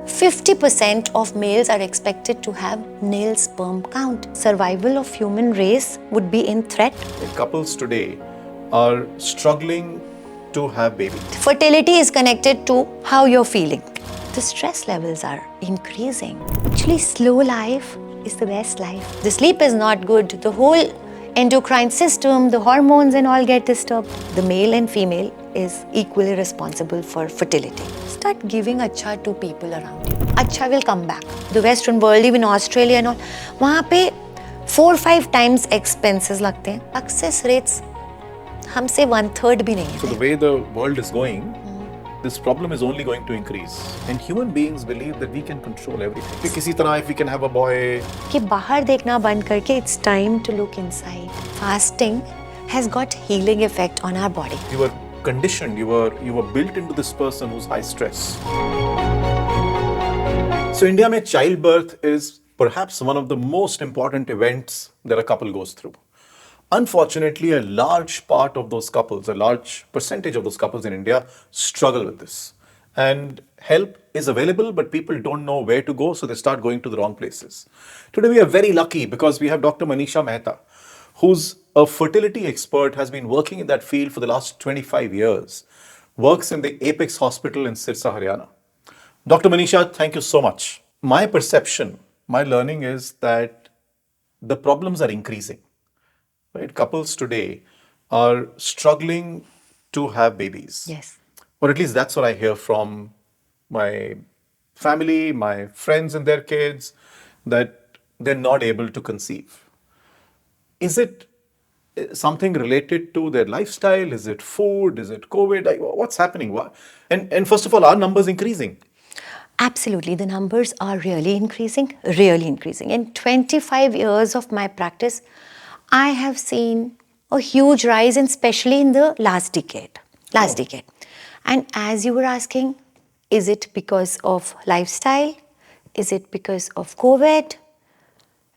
50% of males are expected to have nil sperm count. Survival of human race would be in threat. Couples today are struggling to have babies. Fertility is connected to how you're feeling. The stress levels are increasing. Actually, slow life is the best life. The sleep is not good. The whole endocrine system, the hormones and all get disturbed. The male and female is equally responsible for fertility. Start giving acha to people around you. Acha will come back. The Western world, even Australia and all, वहाँ पे 4-5 times expenses लगते हैं. Success rates हमसे 1/3 भी नहीं है. So the way the world is going, this problem is only going to increase. And human beings believe that we can control everything. कि किसी तरह if we can have a boy. कि बाहर देखना बंद करके it's time to look inside. Fasting has got healing effect on our body. You were conditioned, you were built into this person who's high stress. So India mein childbirth is perhaps one of the most important events that a couple goes through. Unfortunately, a large part of those couples, a large percentage of those couples in India struggle with this. And help is available, but people don't know where to go, so they start going to the wrong places. Today, we are very lucky because we have Dr. Manisha Mehta, who's a fertility expert, has been working in that field for the last 25 years, works in the Apex Hospital in Sirsa, Haryana. Dr. Manisha, thank you so much. My perception, my learning is that the problems are increasing. Right? Couples today are struggling to have babies. Yes. Or at least that's what I hear from my family, my friends and their kids, that they're not able to conceive. Is it something related to their lifestyle? Is it food? Is it COVID? What's happening? And first of all, are numbers increasing? Absolutely. The numbers are really increasing, really increasing. In 25 years of my practice, I have seen a huge rise, and especially in the last decade. And as you were asking, is it because of lifestyle? Is it because of COVID?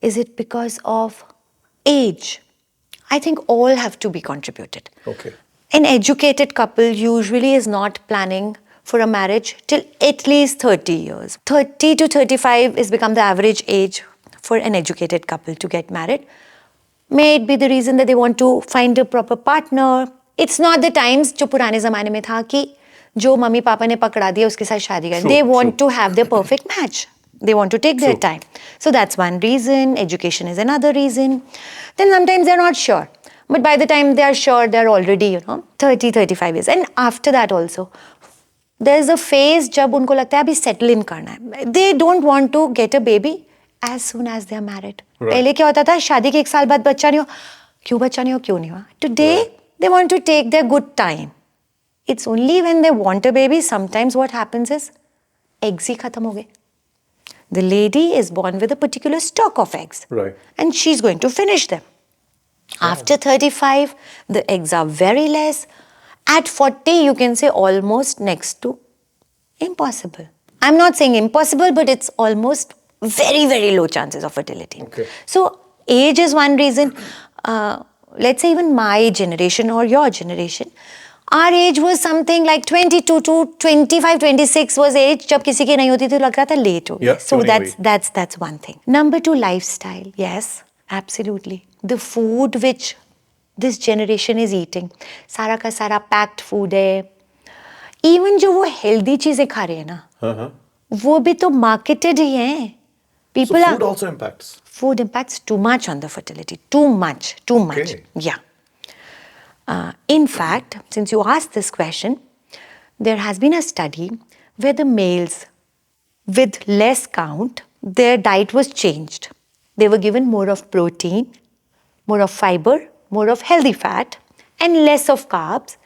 Is it because of age? I think all have to be contributed. Okay. An educated couple usually is not planning for a marriage till at least 30 years. 30 to 35 has become the average age for an educated couple to get married. May it be the reason that they want to find a proper partner. It's not the times जो पुराने ज़माने में था कि जो mummy papa ने पकड़ा दिया उसके साथ शादी करें. They want to have their perfect match. They want to take their time. So that's one reason. Education is another reason. Then sometimes they're not sure. But by the time they are sure, they're already, 30, 35 years. And after that also, there's a phase जब उनको लगता है अभी settle in करना है. They don't want to get a baby as soon as they are married. पहले क्या होता था शादी के 1 साल बाद बच्चा नहीं हो. क्यों बच्चा नहीं हो, क्यों नहीं हुआ? Today, they want to take their good time. It's only when they want a baby, sometimes what happens is, eggs ही खत्म हो गए. The lady is born with a particular stock of eggs. Right. And she's going to finish them. After 35, the eggs are very less. At 40, you can say almost next to impossible. I'm not saying impossible, but it's almost very, very low chances of fertility. Okay. So age is one reason. Let's say even my generation or your generation, our age was something like 22 to 25, 26 was age. जब किसी की नहीं होती थी लगता था late हो गई. Yeah, So that's one thing. Number 2, lifestyle. Yes, absolutely. The food which this generation is eating, सारा का सारा packed food है. Even जो वो healthy चीजें खा रहे हैं ना, वो भी तो marketed ही हैं. People so food also impacts. Food impacts too much on the fertility. Too much. Okay. Yeah. In fact, since you asked this question, there has been a study where the males with less count, their diet was changed. They were given more of protein, more of fiber, more of healthy fat, and less of carbs.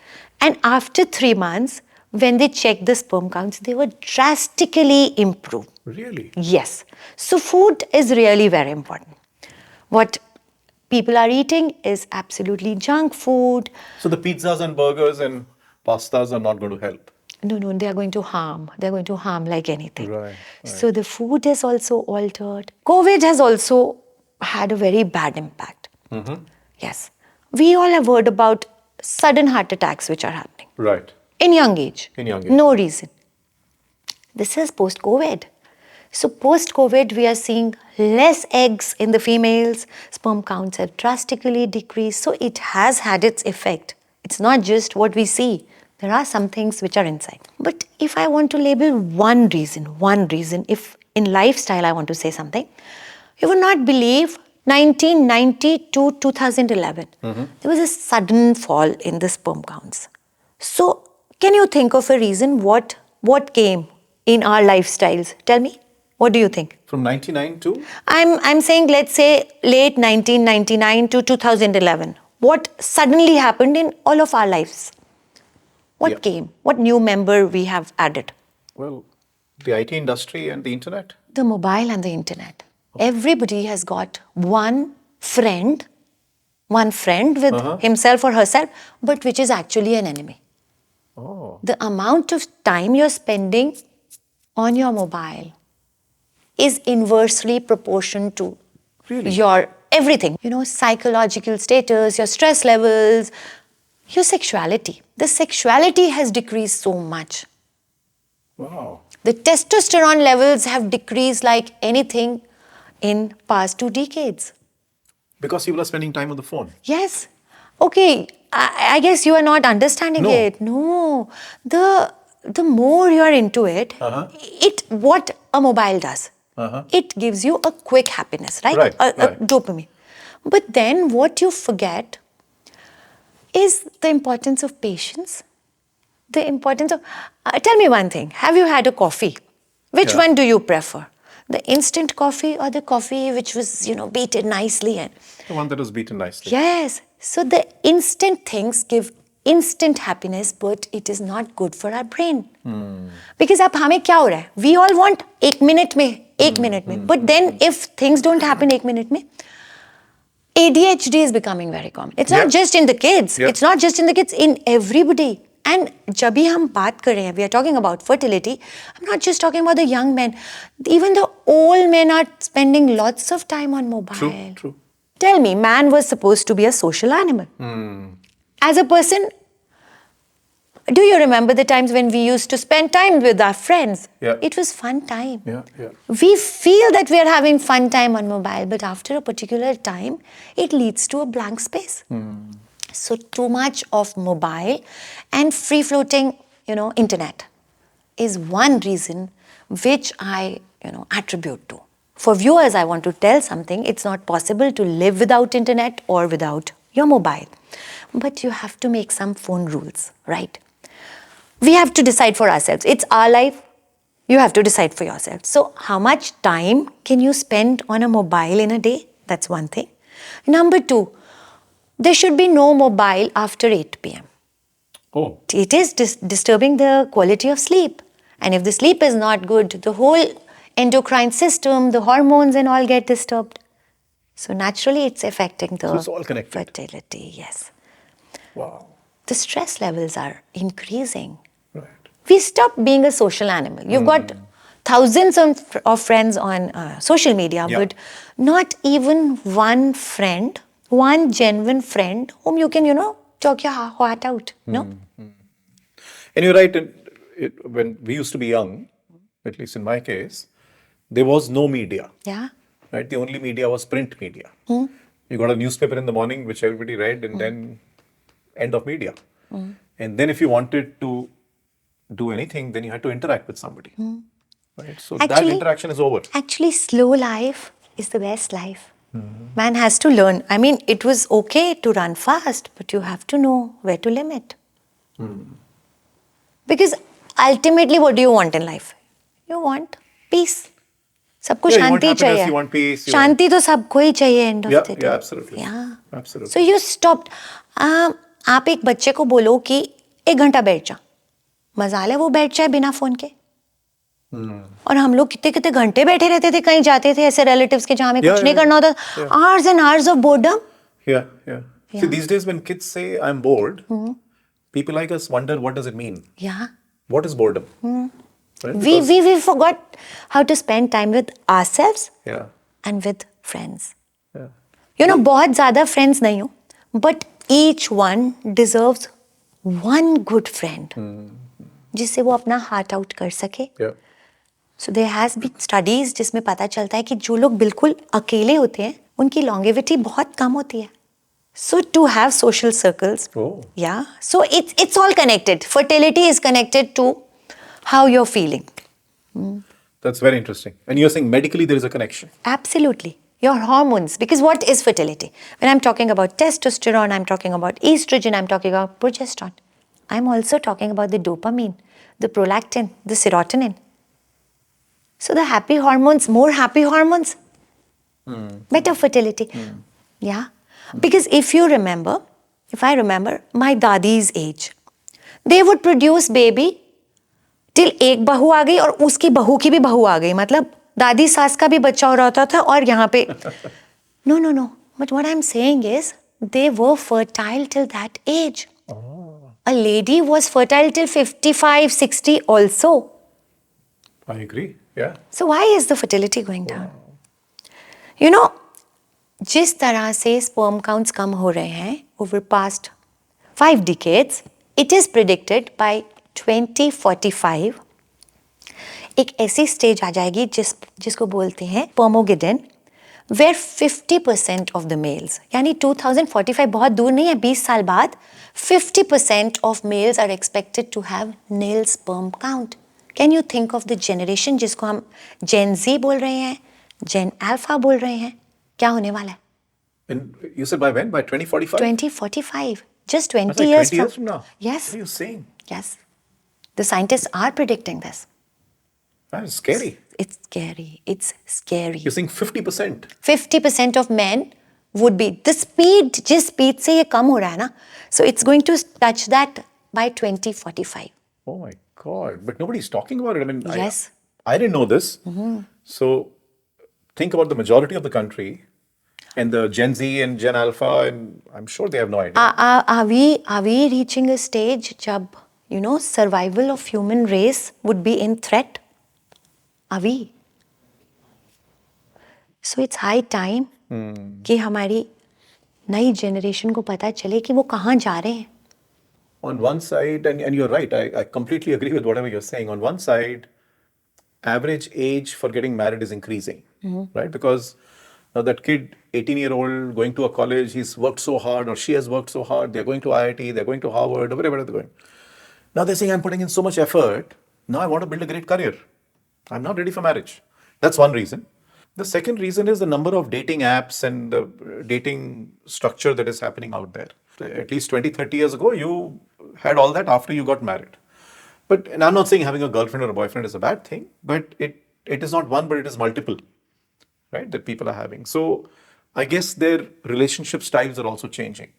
And after 3 months, when they checked the sperm counts, they were drastically improved. Really? Yes. So food is really very important. What people are eating is absolutely junk food. So the pizzas and burgers and pastas are not going to help? No, they are going to harm. They're going to harm like anything. Right. So the food is also altered. COVID has also had a very bad impact. Yes. We all have heard about sudden heart attacks which are happening. Right. In young age. In young age. No reason. This is post-COVID. So post-COVID, we are seeing less eggs in the females. Sperm counts have drastically decreased. So it has had its effect. It's not just what we see. There are some things which are inside. But if I want to label one reason, if in lifestyle I want to say something, you would not believe 1990 to 2011, there was a sudden fall in the sperm counts. So can you think of a reason what came in our lifestyles? Tell me. What do you think? From 99 to? I'm saying, let's say late 1999 to 2011. What suddenly happened in all of our lives? What Yeah. came? What new member we have added? Well, the IT industry and the internet. The mobile and the internet. Everybody has got one friend with himself or herself, but which is actually an enemy. Oh. The amount of time you're spending on your mobile is inversely proportional to Really? your everything. You know, psychological status, your stress levels, your sexuality. The sexuality has decreased so much. Wow. The testosterone levels have decreased like anything in past 2 decades. Because people are spending time on the phone. Yes. Okay, I guess you are not understanding No. it. No. The more you are into it, what a mobile does, it gives you a quick happiness, right? Right, A right. dopamine. But then what you forget is the importance of patience. The importance of... tell me one thing. Have you had a coffee? Which Yeah. one do you prefer? The instant coffee or the coffee which was, beaten nicely? And The one that was beaten nicely. yes. So the instant things give instant happiness, but it is not good for our brain. Because अब हमें क्या हो रहा है? We all want एक minute में. But then if things don't happen एक minute में, ADHD is becoming very common. It's Yeah. not just in the kids. Yeah. It's not just in the kids, in everybody. And जब भी हम बात कर रहे हैं, we are talking about fertility, I'm not just talking about the young men. Even the old men are spending lots of time on mobile. True. Tell me, man was supposed to be a social animal. As a person, do you remember the times when we used to spend time with our friends? Yeah. It was fun time. Yeah. We feel that we are having fun time on mobile, but after a particular time, it leads to a blank space. So too much of mobile and free-floating, internet is one reason which I, attribute to. For viewers, I want to tell something. It's not possible to live without internet or without your mobile. But you have to make some phone rules, right? We have to decide for ourselves. It's our life. You have to decide for yourself. So how much time can you spend on a mobile in a day? That's one thing. Number 2, there should be no mobile after 8 p.m. Oh. It is disturbing the quality of sleep. And if the sleep is not good, the whole endocrine system, the hormones and all get disturbed. So naturally it's affecting the So it's all connected. fertility, yes. Wow. The stress levels are increasing. Right. We stop being a social animal. You've got thousands of friends on social media, Yeah. but not even one friend, one genuine friend whom you can, talk your heart out. No? And you're right. When we used to be young, at least in my case, there was no media. Yeah. Right? The only media was print media. You got a newspaper in the morning, which everybody read, and then end of media. And then if you wanted to do anything, then you had to interact with somebody. Right? So that Actually- interaction is over. Actually, slow life is the best life. Man has to learn. I mean, it was okay to run fast, but you have to know where to limit. Because ultimately, what do you want in life? You want peace. सबको Yeah, you want Shanti happiness, चाहिए. you want peace, you शांति तो सबको ही चाहिए end of Yeah, the day. yeah, absolutely. Yeah. Absolutely. So you stopped. आप एक बच्चे को बोलो कि 1 घंटा बैठ जा. मजाल है वो बैठ जाए बिना फोन के. और हम लोग कितने कितने घंटे बैठे रहते थे, कहीं जाते थे ऐसे रिलेटिव्स के जहाँ हमें Yeah, कुछ नहीं yeah, करना होता. yeah. Hours and hours of boredom. Yeah. See, these days when kids say, I'm bored, people like us wonder, what does it mean? Yeah. What is boredom? Right? We Because- we forgot how to spend time with ourselves Yeah. and with friends. Yeah. बहुत ज़्यादा friends नहीं हो, but each one deserves one good friend जिससे वो अपना heart out कर सके. Yeah. So there has been studies जिसमें पता चलता है कि जो लोग बिल्कुल अकेले होते हैं उनकी longevity बहुत कम होती है. So to have social circles, Oh. yeah. So it's all connected. Fertility is connected to how you're feeling. That's very interesting. And you're saying medically there is a connection. Absolutely. Your hormones. Because what is fertility? When I'm talking about testosterone, I'm talking about estrogen, I'm talking about progesterone. I'm also talking about the dopamine, the prolactin, the serotonin. So the happy hormones, more happy hormones, better fertility. Yeah. Because if I remember my dadi's age, they would produce baby till एक बहू आ गई और उसकी बहू की भी बहू आ गई. मतलब दादी सास का भी बच्चा हो रहा था और यहाँ पे no. But what I'm saying is they were fertile till that age. A lady was fertile till 55, 60 also. I agree. Yeah. So why is the fertility going down? You know, जिस तरह से sperm counts कम हो रहे हैं over past 5 decades, it is predicted by 2045 एक ऐसी stage आ जाएगी जिसको बोलते हैं पर्मोगेडन, where 50% of the males, यानी 2045 बहुत दूर नहीं है, 20 साल बाद 50% of males are expected to have nil sperm count. Can you think of the generation जिसको हम Gen Z बोल रहे हैं, Gen Alpha बोल रहे हैं, क्या होने वाला है? And you said by when? By 2045? 2045. Just 20 That's like years 20 years from now? Yes. What are you saying? Yes. The scientists are predicting this. That is scary. It's scary. It's scary. You're saying 50%? 50% of men would be the speed, जिस speed से ये कम हो रहा है ना, so it's going to touch that by 2045. Oh my God. But nobody's talking about it. I mean, Yes. I didn't know this. So think about the majority of the country and the Gen Z and Gen Alpha, and I'm sure they have no idea. Are we reaching a stage जब survival of human race would be in threat? Are we? So it's high time कि हमारी नई generation को पता चले कि वो कहाँ जा रहे हैं. On one side, and you're right, I completely agree with whatever you're saying. On one side, average age for getting married is increasing, right? Because now that kid, 18-year-old, going to a college, he's worked so hard or she has worked so hard, they're going to IIT, they're going to Harvard, or wherever they're going. Now they're saying, I'm putting in so much effort, now I want to build a great career. I'm not ready for marriage. That's one reason. The second reason is the number of dating apps and the dating structure that is happening out there. At least 20, 30 years ago, you had all that after you got married. But, and I'm not saying having a girlfriend or a boyfriend is a bad thing, but it is not one, but it is multiple, right, that people are having. So I guess their relationship styles are also changing.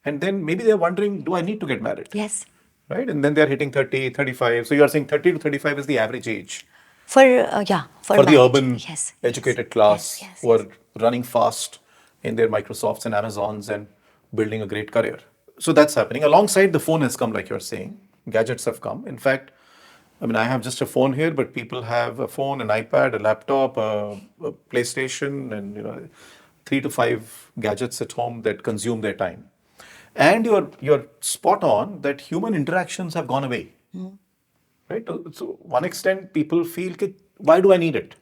And then maybe they're wondering, do I need to get married? Yes. Right? And then they're hitting 30, 35. So you're saying 30 to 35 is the average age. For For the marriage. urban, Yes. educated class Yes. who are running fast in their Microsofts and Amazons and building a great career. So that's happening. Alongside, the phone has come, like you're saying. Gadgets have come. In fact, I mean, I have just a phone here, but people have a phone, an iPad, a laptop, a PlayStation, and 3 to 5 gadgets at home that consume their time. And you're spot on that human interactions have gone away. Right? So one extent, people feel कि why do I need it?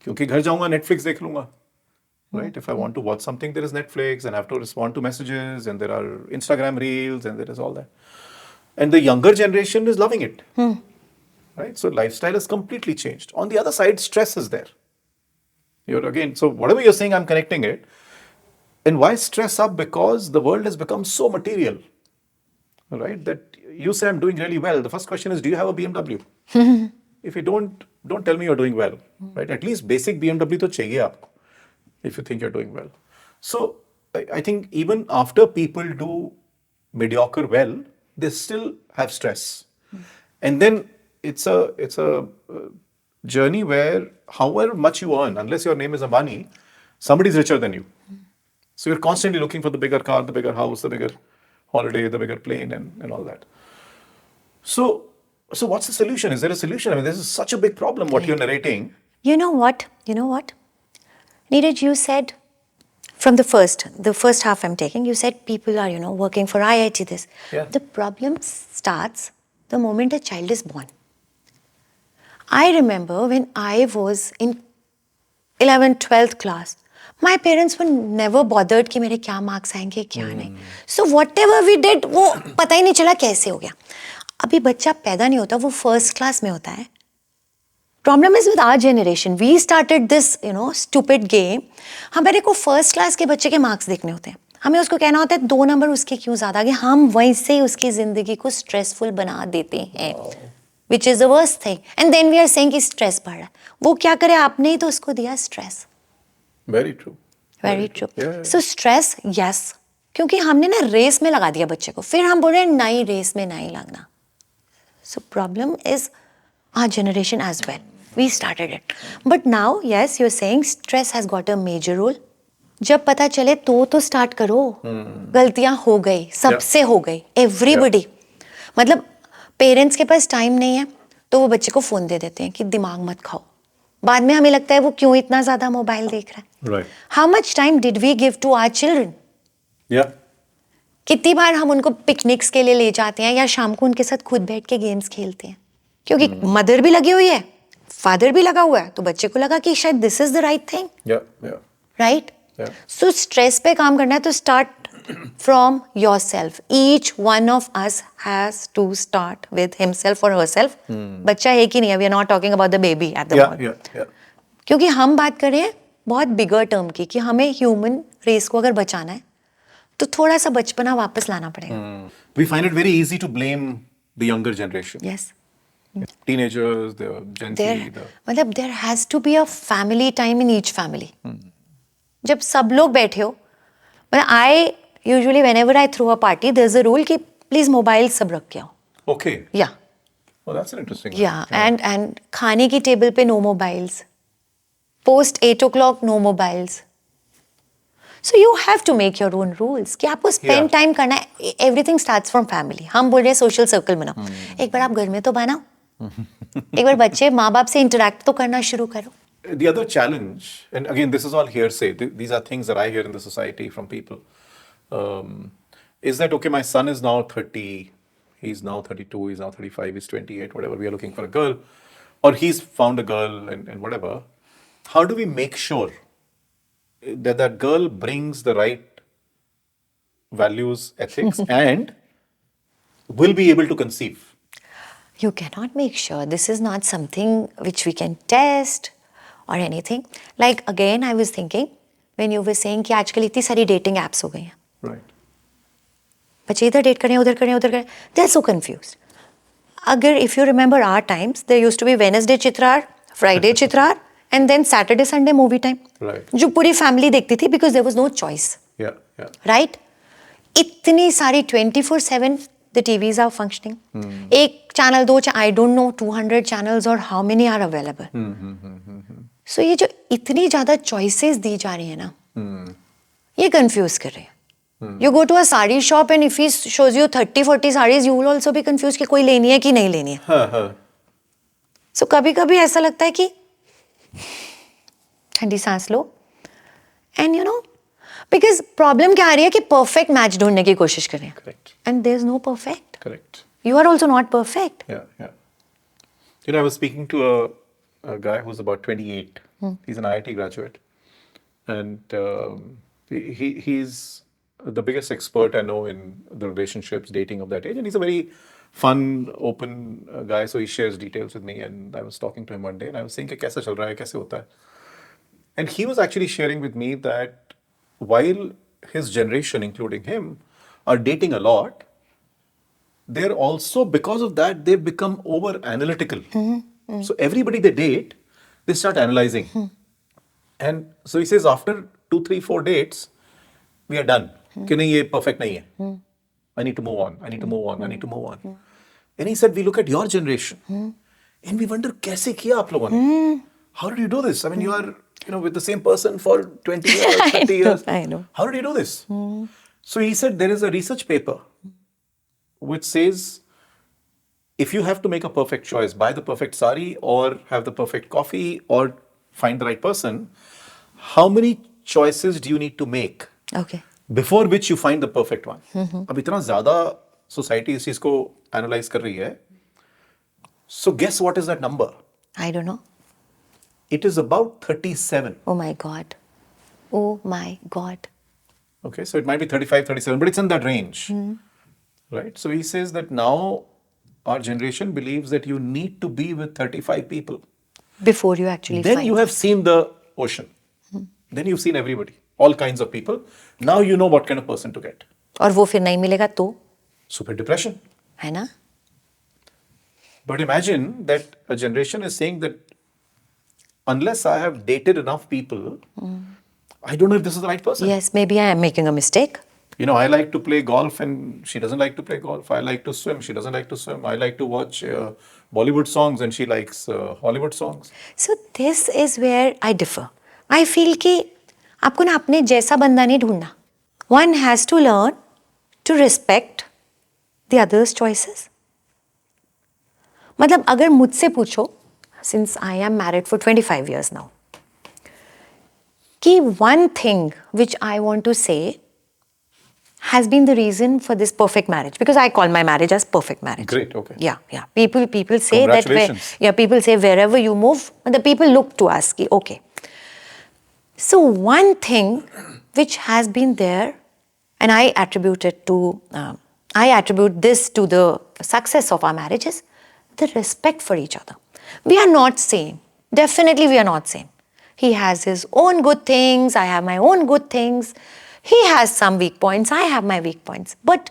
क्योंकि घर जाऊंगा Netflix देख लूंगा. Right? If I want to watch something, there is Netflix, and I have to respond to messages, and there are Instagram reels, and there is all that. And the younger generation is loving it. Right? So lifestyle has completely changed. On the other side, stress is there. So whatever you're saying, I'm connecting it. And why stress up? Because the world has become so material. Right? That you say I'm doing really well. The first question is, do you have a BMW? If you don't tell me you're doing well. Right? At least basic BMW to chahiye aapko, if you think you're doing well. So I think even after people do mediocre well, they still have stress. And then it's a journey where however much you earn, unless your name is Ambani, somebody's richer than you. So you're constantly looking for the bigger car, the bigger house, the bigger holiday, the bigger plane, and all that. So what's the solution? Is there a solution? I mean, this is such a big problem, what you're narrating. You know what? Neeraj, you said from the first half I'm taking, you said people are, working for IIT this. Yeah. The problem starts the moment a child is born. I remember when I was in 11th, 12th class, my parents were never bothered कि मेरे क्या marks आएंगे क्या नहीं. So whatever we did, वो पता ही नहीं चला कैसे हो गया. अभी बच्चा पैदा नहीं होता, वो first class में होता है. Problem is with our generation. We started this, stupid game. हमारे को first class के बच्चे के marks देखने होते हैं. हमें उसको कहना होता है 2 नंबर उसके क्यों ज़्यादा आ गए. हम वैसे ही उसकी ज़िंदगी को stressful बना देते हैं. Which is the worst thing. And then we are saying कि stress बढ़ रहा है. वो क्या करे, आपने ही तो उसको दिया stress. Very true. Very true. Yeah. So stress, yes. क्योंकि हमने ना रेस में लगा दिया बच्चे को. फिर हम बोल रहे हैं नई रेस में नहीं लगना. So problem is our generation as well. We started it. But now, yes, you're saying stress has got a major role. जब पता चले तो start करो. गलतियां हो गई, सबसे हो गई. Everybody. मतलब पेरेंट्स के पास टाइम नहीं है तो वो बच्चे को फोन दे देते हैं कि दिमाग मत खाओ. बाद में हमें लगता है वो क्यों इतना ज्यादा मोबाइल देख रहा है. Right. How much time did we give to our children? Yeah. कितनी बार हम उनको पिकनिक्स के लिए ले जाते हैं या शाम को उनके साथ खुद बैठ के गेम्स खेलते हैं. क्योंकि मदर भी लगी हुई है, फादर भी लगा हुआ है, तो बच्चे को लगा कि शायद this is the right thing. Yeah. Right. Yeah. So stress पे काम करना है तो start from yourself. Each one of us has to start with himself or herself. बच्चा है कि नहीं है, we are not talking about the baby at the moment. Yeah. क्योंकि हम बात कर रहे हैं बहुत बिगर टर्म की कि हमें ह्यूमन रेस को अगर बचाना है तो थोड़ा सा बचपना वापस लाना पड़ेगा. We find it very easy to blame the younger generation. Yes. Teenagers, the Gen Z, मतलब there has to be a family time in each family. जब सब लोग बैठे हो, मतलब I usually whenever I throw a party, there's a rule कि please mobile सब रख के आओ. Okay. Yeah. Oh, that's an interesting Yeah, one. and खाने की टेबल पे no mobiles. Post 8 o'clock no mobiles. So you have to make your own rules कि आपको spend Yeah. time करना है. Everything starts from family. हम बोल रहे हैं social circle बनाओ. एक बार आप घर में तो बनाओ. एक बार बच्चे माँ बाप से interact तो करना शुरू करो. The other challenge, and again, this is all hearsay. These are things that I hear in the society from people. Is that okay? My son is now 30. He's now 32. He's now 35. He's 28. Whatever. We are looking for a girl, or he's found a girl, and whatever. How do we make sure that that girl brings the right values, ethics, and will be able to conceive? You cannot make sure. This is not something which we can test or anything. Like again, I was thinking when you were saying कि आजकल इतनी सारी dating apps हो गई हैं. Right. बच्चे इधर date करें उधर करें उधर करें. They are so confused. अगर if you remember our times, there used to be Wednesday चित्रार, Friday चित्रार, and then Saturday Sunday movie time. Right. जो पूरी family देखती थी because there was no choice. Yeah. Right? इतनी सारी 24/7 the TVs are functioning. एक channel दो I don't know 200 channels or how many are available. So ये जो इतनी ज़्यादा choices दी जा रही है ना, ये confuse कर रहे हैं. You go to a sari shop and if he shows you 30-40 sarees, you will also be confused कि कोई लेनी है कि नहीं लेनी है. So कभी-कभी ऐसा लगता है कि ठंडी सांस लो. And because problem क्या आ रही है कि perfect match ढूंढने की कोशिश कर रहे हैं. Correct. And there's no perfect. Correct. You are also not perfect. Yeah. I was speaking to a guy who's about 28. He's an IIT graduate. And he's the biggest expert I know in the relationships, dating of that age. And he's a very fun, open guy. So he shares details with me. And I was talking to him one day and I was saying, kaisa chal raha hai, kaise hota hai? And he was actually sharing with me that while his generation, including him, are dating a lot, they're also, because of that, they've become over analytical. So everybody they date, they start analyzing. And so he says after 2, 3, 4 dates, we are done. कि नहीं ये perfect नहीं है. I need to move on. I need to move on. I need to move on. And he said, we look at your generation and we wonder कैसे किया आप लोगों ने? How did you do this? I mean, you are with the same person for 20 years, 30 years. I know. How did you do this? So he said there is a research paper which says if you have to make a perfect choice, buy the perfect sari or have the perfect coffee or find the right person, how many choices do you need to make Okay. before which you find the perfect one? अब इतना ज़्यादा society इस चीज़ को analyze कर रही है. So guess what is that number? I don't know. It is about 37. Oh my God. Oh my God. Okay, so it might be 35, 37, but it's in that range. Right? So he says that now our generation believes that you need to be with 35 people. Before you actually Then find you have seen the ocean. Then you've seen everybody, all kinds of people. Now you know what kind of person to get. और वो फिर नहीं मिलेगा तो Super depression. है ना? But imagine that a generation is saying that unless I have dated enough people, I don't know if this is the right person. Yes, maybe I am making a mistake. You know, I like to play golf and she doesn't like to play golf. I like to swim, she doesn't like to swim. I like to watch Bollywood songs and she likes Hollywood songs. So this is where I differ. I feel कि आपको ना अपने जैसा बंदा नहीं ढूंढना. One has to learn to respect the other's choices. मतलब अगर मुझसे पूछो, since I am married for 25 years now, कि one thing which I want to say has been the reason for this perfect marriage, because I call my marriage as perfect marriage. Great, okay. Yeah. People say that Congratulations. people say wherever you move, the people look to us. Ki, okay. So one thing which has been there, and I attribute this to the success of our marriage, is the respect for each other. We are not same. Definitely we are not same. He has his own good things, I have my own good things. He has some weak points, I have my weak points. But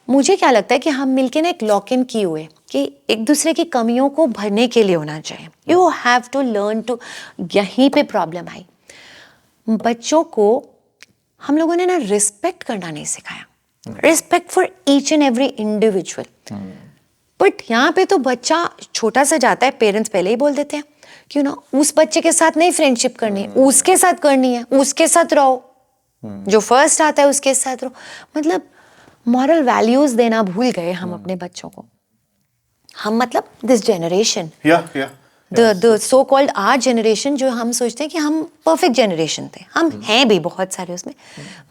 मुझे क्या लगता है कि हम मिलके ना एक lock in किए हुए कि एक दूसरे की कमियों को भरने के लिए होना चाहिए. You have to learn to. यहीं पे प्रॉब्लम आई. बच्चों को हम लोगों ने ना रिस्पेक्ट करना नहीं सिखाया. Respect for each and every individual. But यहाँ पे तो बच्चा छोटा सा जाता है, पेरेंट्स पहले ही बोल देते हैं कि ना उस बच्चे के साथ नहीं फ्रेंडशिप करनी है, उसके साथ करनी है, उसके साथ रहो, जो फर्स्ट आता है उसके साथ रहो. मतलब मॉरल वैल्यूज देना भूल गए हम अपने बच्चों को. हम मतलब this generation, the so called our generation, जो हम सोचते हैं कि हम परफेक्ट जनरेशन थे. हम हैं भी बहुत सारे उसमें,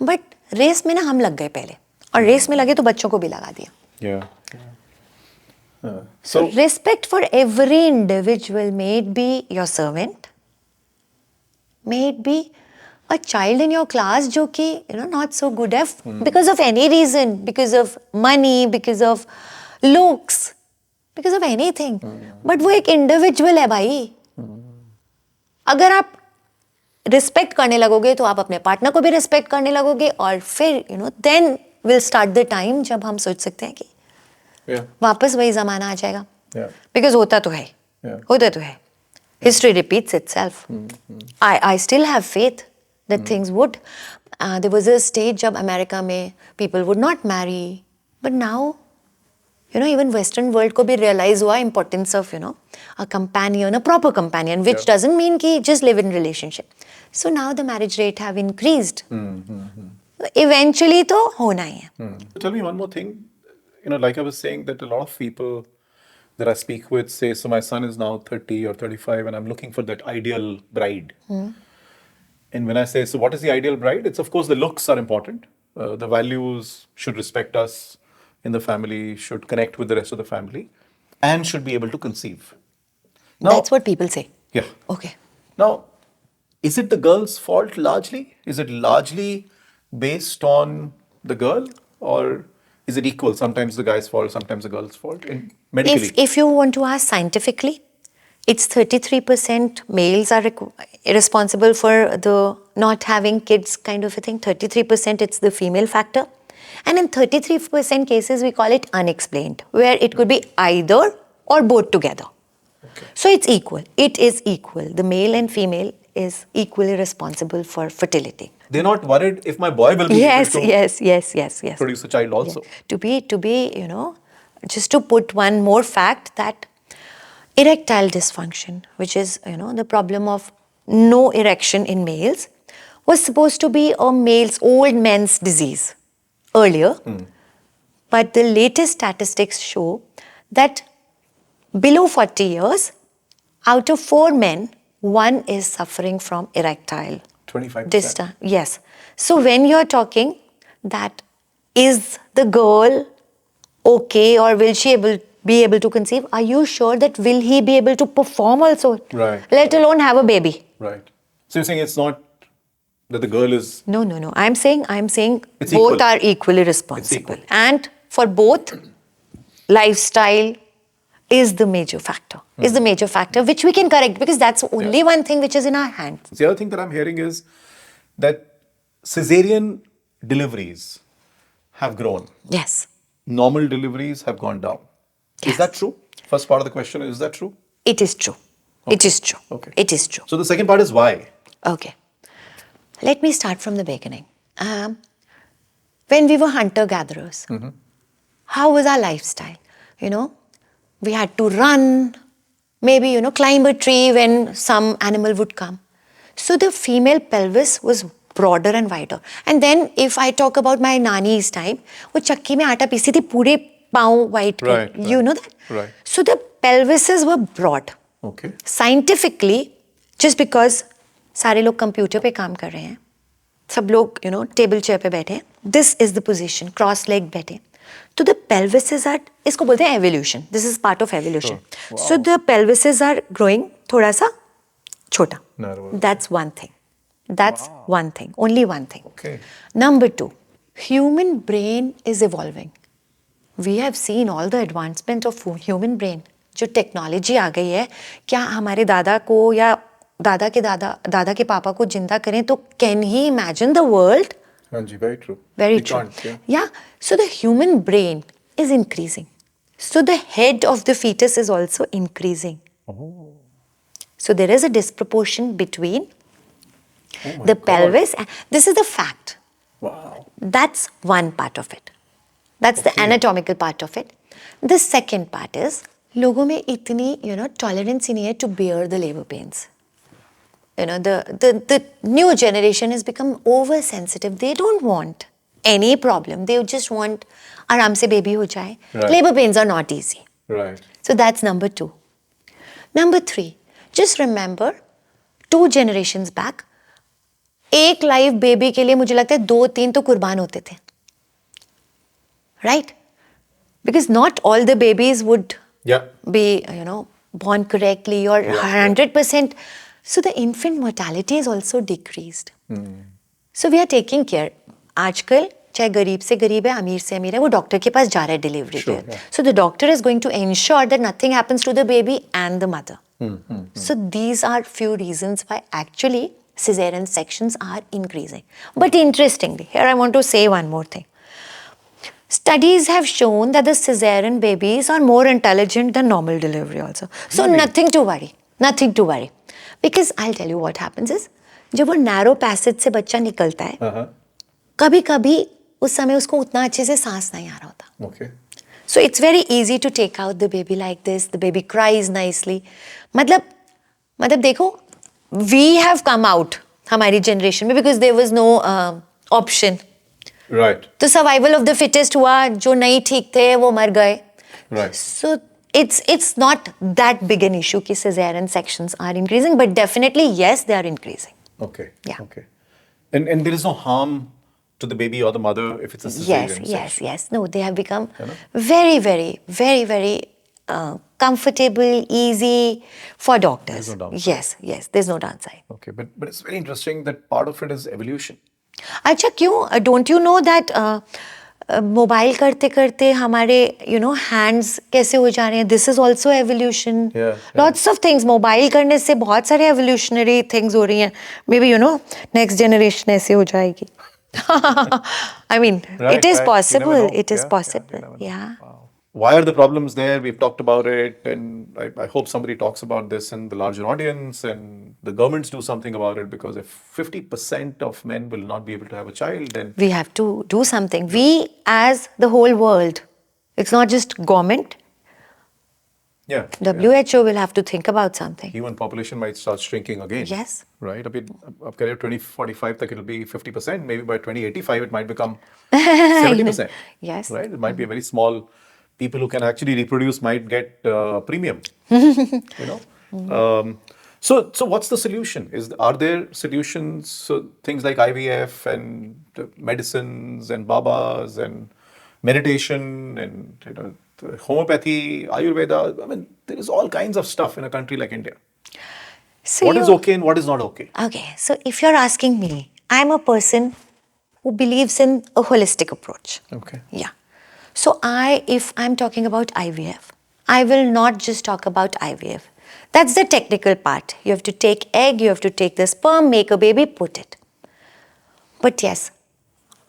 बट रेस में ना हम लग गए पहले, और रेस में लगे तो बच्चों को भी लगा दिया. So respect for every individual, may it be your servant, may it be a child in your class जो कि not so good at because of any reason, because of money, because of looks, because of anything. But वो एक individual है भाई. अगर आप respect करने लगोगे तो आप अपने पार्टनर को भी रिस्पेक्ट करने लगोगे, और फिर then will start the time जब हम सोच सकते हैं कि वापस वही जमाना आ जाएगा. बिकॉज होता तो है. History repeats itself. I still have faith that things would. There was a stage जब अमेरिका में people would not marry, but now even western world को भी realize हुआ importance of a companion, a proper companion, which doesn't mean कि just live in relationship. So now the marriage rate have increased. Eventually तो होना ही है. Tell me one more thing. Like I was saying, that a lot of people that I speak with say, so my son is now 30 or 35 and I'm looking for that ideal bride. And when I say, so what is the ideal bride? It's of course the looks are important. The values should respect us in the family, should connect with the rest of the family, and should be able to conceive. Now, that's what people say. Yeah. Okay. Now, is it the girl's fault largely? Is it largely based on the girl, or is it equal? Sometimes the guy's fault, sometimes the girl's fault. Medically. If you want to ask scientifically, it's 33% males are responsible for the not having kids kind of a thing. 33% it's the female factor. And in 33% cases, we call it unexplained, where it could be either or both together. Okay. So it's equal. It is equal. The male and female is equally responsible for fertility. They're not worried if my boy will be able to yes. produce a child also. Yeah. To be, just to put one more fact, that erectile dysfunction, which is, the problem of no erection in males, was supposed to be a old man's disease earlier. But the latest statistics show that below 40 years, out of 4 men, 1 is suffering from erectile 25%. Yes. So when you're talking that is the girl okay, or will she be able to conceive, are you sure that will he be able to perform also? Right. Let alone have a baby. Right. So you're saying it's not that the girl is. No, no, no. I'm saying It's both equal. are equally responsible. equal. And for both, lifestyle is the major factor. Is the major factor which we can correct, because that's only one thing which is in our hands. The other thing that I'm hearing is that cesarean deliveries have grown. Yes. Normal deliveries have gone down. Yes. Is that true? First part of the question, is that true? It is true. It is true. Okay. It is true. So the second part is why? Okay. Let me start from the beginning. When we were hunter-gatherers, how was our lifestyle? You know, we had to run, maybe, you know, climb a tree when some animal would come. So the female pelvis was broader and wider. And then if I talk about my nani's time, वो चक्की में आटा पीसती थी पूरे पाँव white कर. Right, You know that? right. So the pelvises were broad. Okay. Scientifically, just because सारे लोग कंप्यूटर पे काम कर रहे हैं, सब लोग you know टेबल चेयर पे बैठे हैं, this is the position, cross leg बैठे. तो the pelvises are, इसको बोलते हैं evolution. This is part of evolution. Wow. So the pelvises are growing थोड़ा सा छोटा. Narrower. That's one thing. That's one thing. Only one thing. Okay. Number two, human brain is evolving. We have seen all the advancement of human brain. जो technology आ गई है, क्या हमारे दादा को या दादा के पापा को जिंदा करें तो can he imagine the world? Anji, very true. Very We true. can't, Yeah. So the human brain is increasing. So the head of the fetus is also increasing. Oh. So there is a disproportion between my the God. pelvis. And this is the fact. Wow. That's one part of it. That's the anatomical part of it. The second part is लोगों में इतनी tolerance ही नहीं है to bear the labor pains. The new generation has become oversensitive. They don't want any problem. They just want आराम से baby हो जाए. Right. Labor pains are not easy. Right. So that's number two. Number three, just remember 2 generations back, एक live baby के लिए मुझे लगता है 2-3 तो कुर्बान होते थे. Right? Because not all the babies would be, born correctly or 100%. So the infant mortality is also decreased. So we are taking care. आजकल चाहे गरीब से गरीब है, अमीर से अमीर है, वो डॉक्टर के पास जा रहा है डिलीवरी के लिए. So the doctor is going to ensure that nothing happens to the baby and the mother. So these are few reasons why actually cesarean sections are increasing. But interestingly, here I want to say one more thing. Studies have shown that the cesarean babies are more intelligent than normal delivery also. So nothing to worry. Nothing to worry. Because I'll tell you what happens is, जब वो narrow passage से बच्चा निकलता है, कभी-कभी उस समय उसको उतना अच्छे से सांस नहीं आ रहा होता. Okay. So it's very easy to take out the baby like this. The baby cries nicely. मतलब देखो, we have come out हमारी generation में because there was no option. Right. तो survival of the fittest हुआ, जो नहीं ठीक थे वो मर गए. Right. So it's not that big an issue कि cesarean sections are increasing, but definitely yes, they are increasing. Okay. Yeah. Okay. And there is no harm to the baby or the mother if it's a cesarean section. Yes. No, they have become very, very, very, very comfortable, easy for doctors. There's no downside. Yes, there's no downside. Okay, but it's very interesting that part of it is evolution. अच्छा क्यों? Don't you know that mobile करते करते हमारे hands कैसे हो जा रहे हैं? This is also evolution. Yeah. Lots of things. Mobile करने से बहुत सारे evolutionary things हो रही हैं. Maybe next generation ऐसे हो जाएगी. I mean, it is possible. It is possible. Yeah. Wow. Why are the problems there? We've talked about it, and I hope somebody talks about this in the larger audience, and the governments do something about it, because if 50% of men will not be able to have a child, then we have to do something. We, as the whole world, it's not just government. WHO will have to think about something. Human population might start shrinking again. Yes. Right? I mean, up to 2045, it'll be 50%. Maybe by 2085, it might become 70%. Yes. Right? It might be a very small. People who can actually reproduce might get premium. So what's the solution? Are there solutions? So things like IVF and medicines and babas and meditation and Homeopathy, Ayurveda, I mean, there is all kinds of stuff in a country like India. So What is you- okay and what is not okay? Okay, so if you're asking me, I'm a person who believes in a holistic approach. Okay. Yeah. So if I'm talking about IVF, I will not just talk about IVF. That's the technical part. You have to take egg, you have to take the sperm, make a baby, put it. But yes,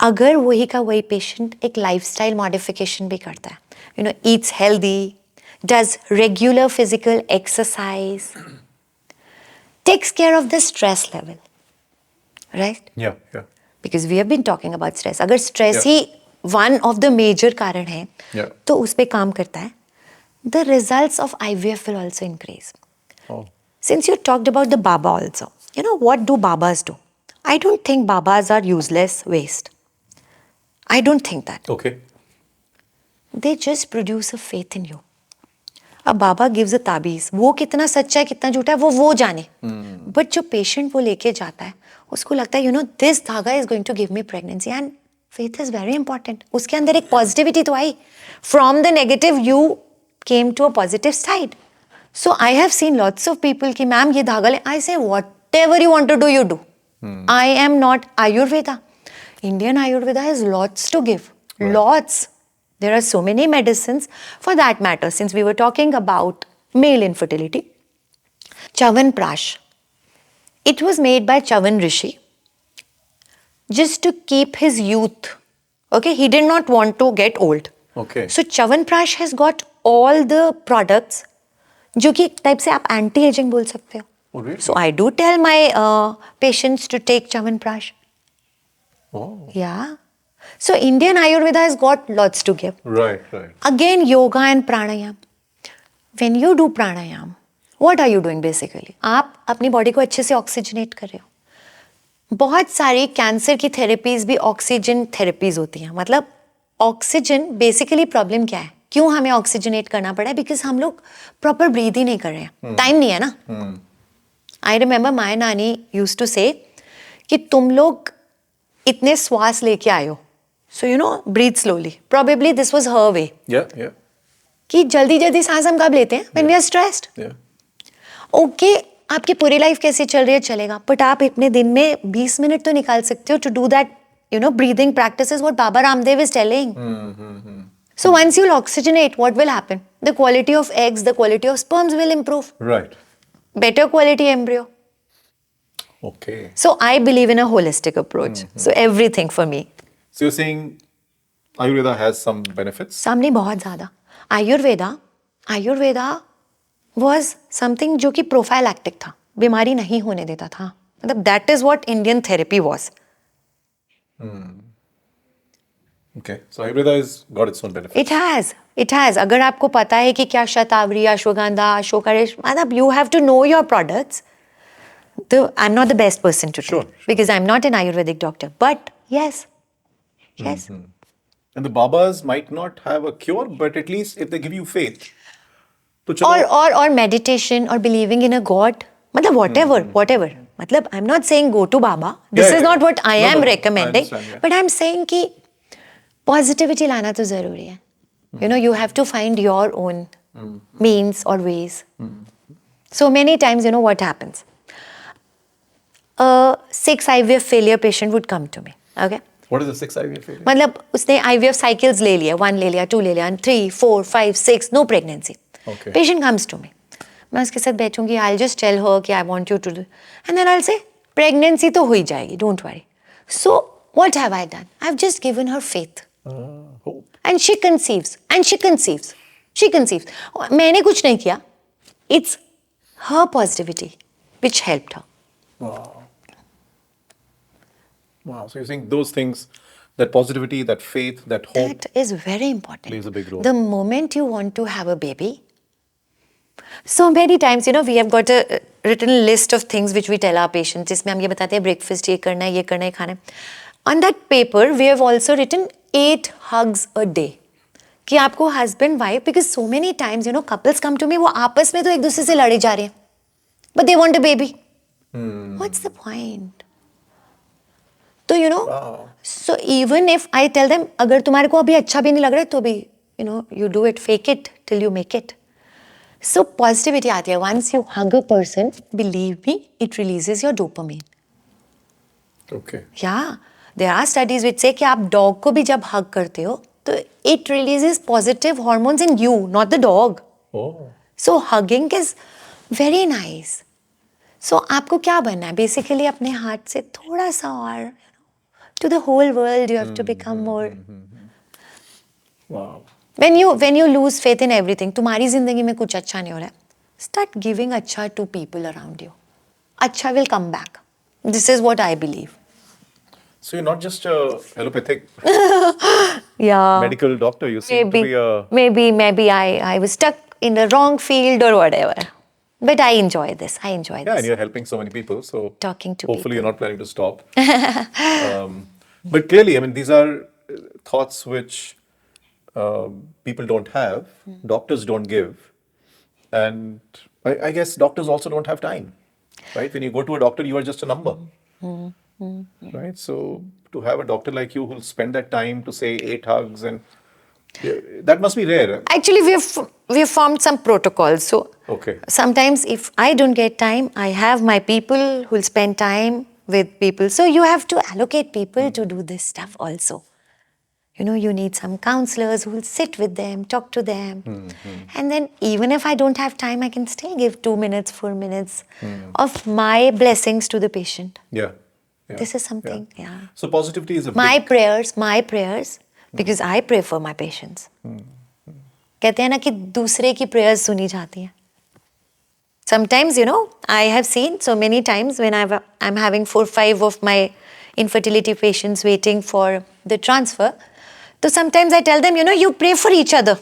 अगर वही का वही patient एक lifestyle modification भी करता है, eats healthy, does regular physical exercise, takes care of the stress level, right? Yeah, yeah. Because we have been talking about stress. अगर stress Yeah. He one of the major कारण है, Yeah. तो उस पे काम करता है, the results of IVF will also increase. Oh. Since you talked about the Baba also, what do Babas do? I don't think Babas are useless waste. I don't think that. Okay. They just produce a faith in you. A Baba gives a ताबीज, वो कितना सच्चा है कितना झूठा है वो जाने. बट जो पेशेंट वो लेके जाता है उसको लगता है this dhaga is going to give me pregnancy and faith is very important. उसके अंदर एक पॉजिटिविटी तो आई. From the negative you came to a positive side. So I have seen lots of people कि मैम ये धागा ले. I say whatever you want to do you do. I am not Ayurveda. Indian Ayurveda has lots to give. Right. Lots. There are so many medicines. For that matter, since we were talking about male infertility, Chavanprash. It was made by Chavan Rishi just to keep his youth. Okay, he did not want to get old. Okay. So Chavanprash has got all the products जो कि एक type से आप anti ageing बोल सकते हो. Oh, really? So I do tell my patients to take Chavanprash. Oh. Yeah. So Indian Ayurveda has got lots to give. Right, right. Again, yoga and pranayam. When you do pranayam, what are you doing basically? आप अपनी body को अच्छे से oxygenate कर रहे हो. बहुत सारी कैंसर की थेरेपीज भी ऑक्सीजन थेरेपीज होती हैं. मतलब ऑक्सीजन बेसिकली प्रॉब्लम क्या है, क्यों हमें ऑक्सीजनेट करना पड़ा है? बिकॉज हम लोग प्रॉपर ब्रीद ही नहीं कर रहे हैं. टाइम नहीं है ना. I remember my nani used to say कि तुम लोग इतने श्वास लेके आए हो, so breathe slowly. Probably this was her way Yeah, yeah, कि जल्दी जल्दी सांस हम कब लेते हैं? When we are stressed. yeah. Okay, आपकी पूरी लाइफ कैसे चल रही है चलेगा, बट आप इतने दिन में 20 मिनट तो निकाल सकते हो to do that breathing practices what Baba Ramdev is telling. So once you'll oxygenate, what will happen? The quality of eggs, the quality of sperms will improve. Right. Better quality embryo. Okay. So I believe in a holistic approach. So everything for me. So you're saying Ayurveda has some benefits? सामने बहुत ज़्यादा. Ayurveda was something जो कि prophylactic था, बीमारी नहीं होने देता था. मतलब that is what Indian therapy was. Okay. So Ayurveda has got its own benefits. It has. अगर आपको पता है कि क्या शतावरी, अश्वगंधा, अशोकारेश, मतलब you have to know your products. I'm not the best person to tell Sure. because I'm not an Ayurvedic doctor. But yes. And the Babas might not have a cure, but at least if they give you faith. तो चलो, Or meditation or believing in a God. मतलब whatever. मतलब I'm not saying go to Baba. This Yeah, is yeah. not what I No, am no, I recommending. understand, yeah. But I'm saying कि positivity लाना तो जरूरी है. You have to find your own means or ways. So many times, what happens? A 6 IVF failure patient would come to me. Okay? what is the 6 IVF failure? मतलब उसने IVF cycles ले लिया, 1 ले लिया, 2 ले लिया, 3, 4, 5, 6, no pregnancy. Okay. Patient comes to me. मैं उसके साथ बैठूंगी, I'll just tell her कि I want you to do. And then I'll say, pregnancy तो हो ही जाएगी, don't worry. So, what have I done? I've just given her faith. Hope. And she conceives. She conceives. मैंने कुछ नहीं किया. It's her positivity which helped her. Wow. So you're saying those things, that positivity, that faith, that hope. That is very important. Plays a big role. The moment you want to have a baby, so many times, we have got a written list of things which we tell our patients. जिसमें हम ये बताते हैं breakfast ये करना है, ये करना है, खाना है. On that paper, we have also written 8 hugs a day. कि आपको husband, wife, because so many times, couples come to me, वो आपस में तो एक दूसरे से लड़े जा रहे हैं. But they want a baby. What's the point? तो so even if I tell them, अगर तुम्हारे को अभी अच्छा भी नहीं लग रहा है तो भी you do it, fake it till you make it. So positivity aati hai. Once you hug a person, believe me, it releases your dopamine. Okay. Yeah, there are studies which say कि आप dog को भी जब hug करते हो, तो it releases positive hormones in you, not the dog. Oh. So hugging is very nice. So आपको क्या बनना है? Basically अपने हाथ से थोड़ा सा और to the whole world you have to become more. Wow. When you lose faith in everything, तुम्हारी जिंदगी में कुछ अच्छा नहीं हो रहा है, start giving अच्छा to people around you. अच्छा will come back. This is what I believe. So you're not just a allopathic Yeah. medical doctor. You seem to be a Maybe I was stuck in the wrong field or whatever. But I enjoy this. I enjoy yeah, and this. you're helping so many people. So Talking to hopefully people. you're not planning to stop. But clearly, I mean, these are thoughts which people don't have, doctors don't give, and I guess doctors also don't have time, right? When you go to a doctor, you are just a number, right? So to have a doctor like you who'll spend that time to say 8 hugs and yeah, that must be rare. Actually, we have formed some protocols. So Okay. sometimes if I don't get time, I have my people who'll spend time with people. So you have to allocate people to do this stuff also. You need some counselors who will sit with them, talk to them. And then even if I don't have time, I can still give 2 minutes, 4 minutes of my blessings to the patient. Yeah. Yeah. This is something, yeah. So positivity is a My big, prayers, because I pray for my patients. कहते हैं ना कि दूसरे की prayers सुनी जाती हैं. Sometimes, I have seen so many times when I'm having 4-5 of my infertility patients waiting for the transfer. So sometimes I tell them, you pray for each other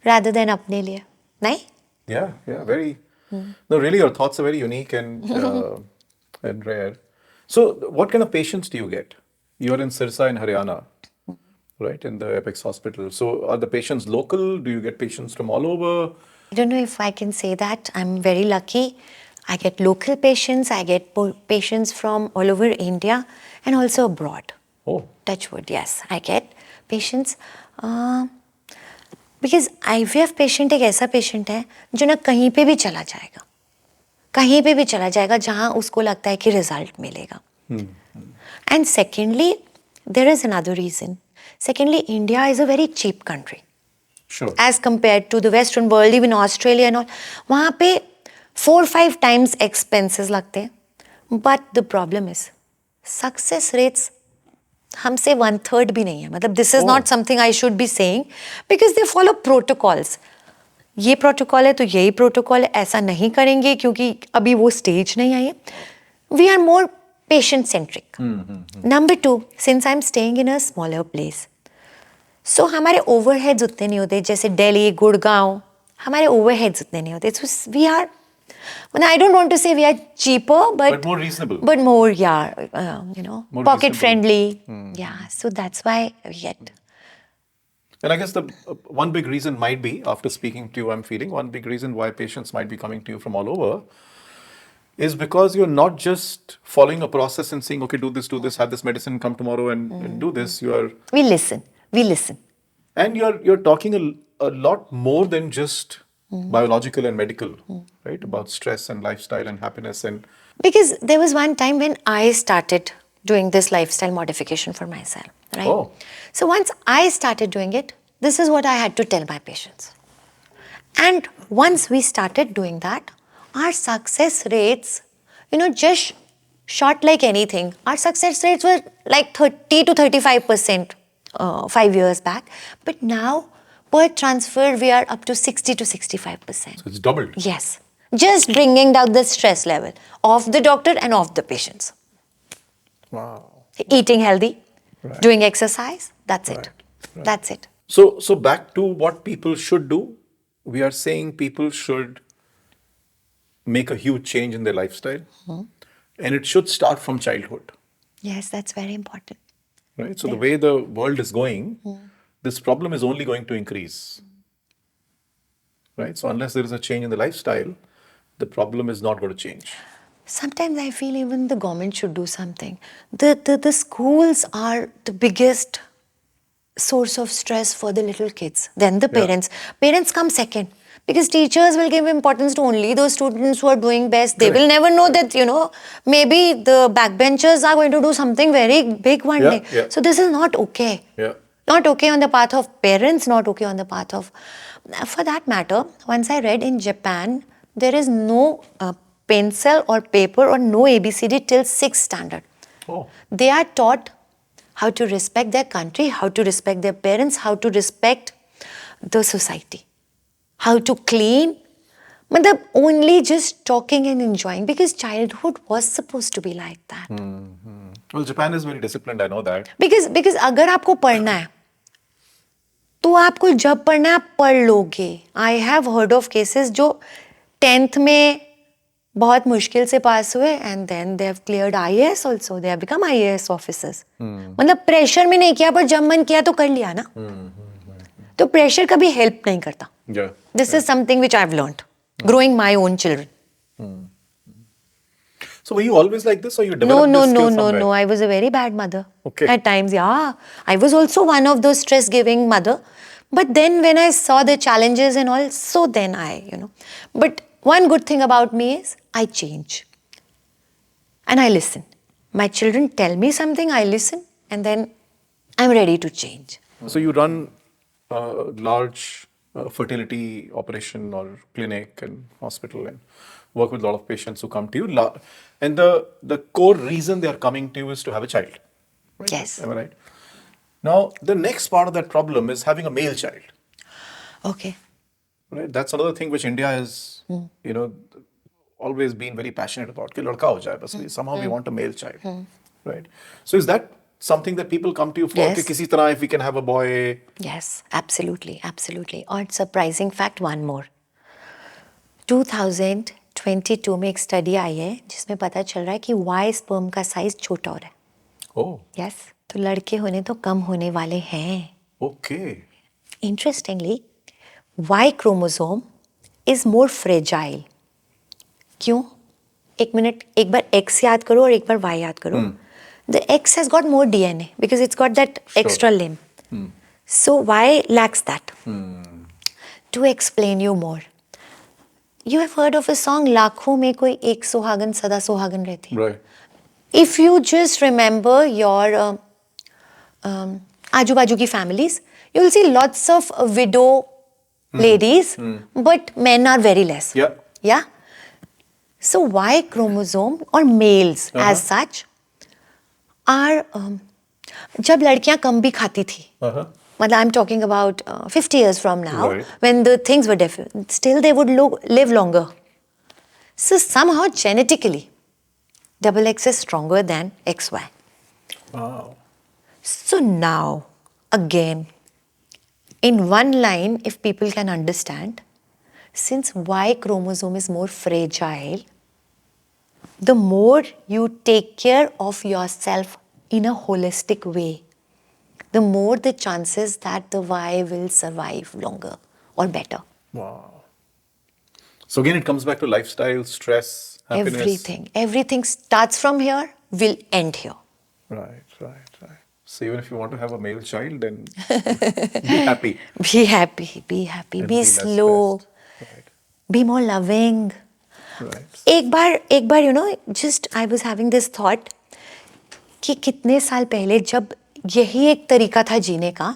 rather than अपने लिए. नहीं? yeah, very. No, really, your thoughts are very unique and rare. So, what kind of patients do you get? You're in Sirsa in Haryana, right, in the Apex Hospital. So, are the patients local? Do you get patients from all over? I don't know if I can say that. I'm very lucky. I get local patients. I get patients from all over India and also abroad. Oh, Touch wood, yes. I get patients. Because IVF patient एक ऐसा patient है जो ना कहीं पे भी चला जाएगा. कहीं पे भी चला जाएगा जहाँ उसको लगता है कि result मिलेगा. And secondly, there is another reason. Secondly, India is a very cheap country. sure. As compared to the Western world, even Australia and all. वहाँ पे 4-5 times expenses लगते हैं. But the problem is, success rates हमसे 1/3 भी नहीं है. मतलब this is not something I should be saying because they follow protocols. ये प्रोटोकॉल है तो यही प्रोटोकॉल है, ऐसा नहीं करेंगे क्योंकि अभी वो स्टेज नहीं आई है. We are more patient centric. Number 2, since I'm staying in a smaller place, so हमारे overheads उतने नहीं होते. जैसे दिल्ली, गुड़गांव, हमारे overheads उतने नहीं होते. So we are, I don't want to say we are cheaper, But more reasonable. But more, yeah, More pocket reasonable. friendly. Yeah, so that's why we get. And I guess the one big reason might be, after speaking to you, I'm feeling one big reason why patients might be coming to you from all over is because you're not just following a process and saying, okay, do this, have this medicine, come tomorrow and do this. We listen. And you're talking a lot more than just biological and medical, right? About stress and lifestyle and happiness and Because there was one time when I started doing this lifestyle modification for myself, right? Oh. So once I started doing it, this is what I had to tell my patients. And once we started doing that, our success rates, just shot like anything. Our success rates were like 30 to 35% 5 years back. But now, per transfer, we are up to 60 to 65%. so it's doubled. Yes. Just bringing down the stress level of the doctor and of the patients. Wow. Eating healthy, Right. doing exercise, that's it. Right. That's it. So back to what people should do. We are saying people should make a huge change in their lifestyle. And it should start from childhood. Yes, that's very important. Right? So the way the world is going, this problem is only going to increase. Right? So unless there is a change in the lifestyle, the problem is not going to change. Sometimes I feel even the government should do something. The schools are the biggest source of stress for the little kids than the Yeah. parents. Parents come second because teachers will give importance to only those students who are doing best. They will Correct. never know that, maybe the backbenchers are going to do something very big one Yeah, day. yeah. So this is not okay. Yeah. Not okay on the path of parents, not okay on the path of. For that matter, once I read in Japan, there is no pencil or paper or no ABCD till 6th standard. Oh. They are taught how to respect their country, how to respect their parents, how to respect the society, how to clean. Matlab, only just talking and enjoying, because childhood was supposed to be like that. Well, Japan is very disciplined, I know that. Because अगर आपको पढ़ना है तो आपको जब पढ़ना है आप पढ़ लोगे. I have heard of cases जो 10th में बहुत मुश्किल से पास हुए and then they have cleared IAS also, they have become IAS officers. मतलब प्रेशर में नहीं किया पर जब मन किया तो कर लिया ना. तो प्रेशर कभी हेल्प नहीं करता. Yeah. This is something which I have learned growing my own children. So were you always like this, or you No, developed no, this no, skill no, somewhere? no. I was a very bad mother. Okay. At times, yeah. I was also one of those stress-giving mother. But then when I saw the challenges and all, so then But one good thing about me is I change. And I listen. My children tell me something, I listen, and then I'm ready to change. So you run a large fertility operation or clinic and hospital and work with a lot of patients who come to you. And the core reason they are coming to you is to have a child. Right? Yes. Am I right? Now, the next part of that problem is having a male child. Okay. Right? That's another thing which India has, always been very passionate about. कि लड़का हो जाए बस. Somehow we want a male child. Right? So is that something that people come to you for? Yes. कि किसी तरह if we can have a boy. Yes, absolutely, absolutely. और surprising fact, one more. 2022 में एक study आई है जिसमें पता चल रहा है कि वाई स्पर्म का साइज छोटा हो रहा है. Oh, यस, तो लड़के होने तो कम होने वाले हैं. okay. Interestingly Y chromosome is more fragile. क्यों? एक मिनट, एक बार एक्स याद करो और एक बार वाई याद करो. The X has got more DNA because it's got that extra limb. So Y lacks that. To explain you more, you have heard of a song, लाखों में कोई एक सुहागन सदा सुहागन रहती है. Right. If you just remember your आजू-बाजू की families, you'll see lots of widow ladies, but men are very less. Yeah. Yeah. So Y chromosome or males as such are जब लड़कियां कम भी खाती थी, मतलब I'm talking about 50 years from now, Right. when the things were different, still they would live longer. So somehow genetically, double X is stronger than XY. Wow. So now, again, in one line, if people can understand, since Y chromosome is more fragile, the more you take care of yourself in a holistic way, the more the chances that the Y will survive longer or better. Wow. So again, it comes back to lifestyle, stress, happiness. Everything starts from here, will end here. Right. So even if you want to have a male child, then be happy. Be happy, and be less slow, stressed. Right. be more loving. Right. एक बार just I was having this thought कि कितने साल पहले जब यही एक तरीका था जीने का,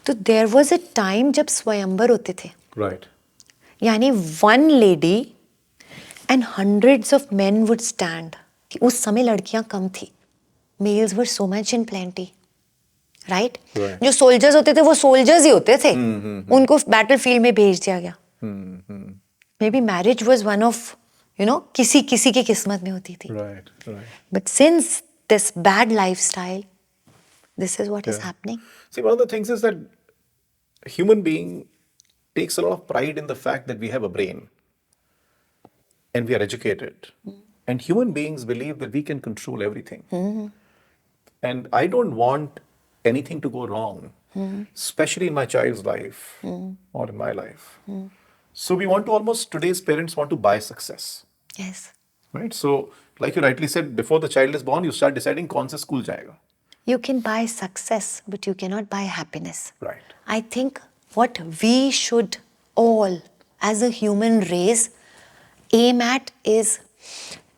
तो there was a time जब स्वयंवर होते थे. Right. यानी one lady and hundreds of men would stand. कि उस समय लड़कियां कम थी. Males were so much in plenty. Right? Right. जो soldiers होते थे वो soldiers ही होते थे. उनको battlefield में भेज दिया गया. Maybe marriage was one of, किसी की किस्मत में होती थी. Right. But since this bad lifestyle, this is what is happening. See, one of the things is that a human being takes a lot of pride in the fact that we have a brain and we are educated. And human beings believe that we can control everything. And I don't want anything to go wrong, especially in my child's life or in my life. So we want to today's parents want to buy success. Yes. Right? So, like you rightly said, before the child is born, you start deciding कौन सा school जाएगा. You can buy success, but you cannot buy happiness. Right. I think what we should all, as a human race, aim at is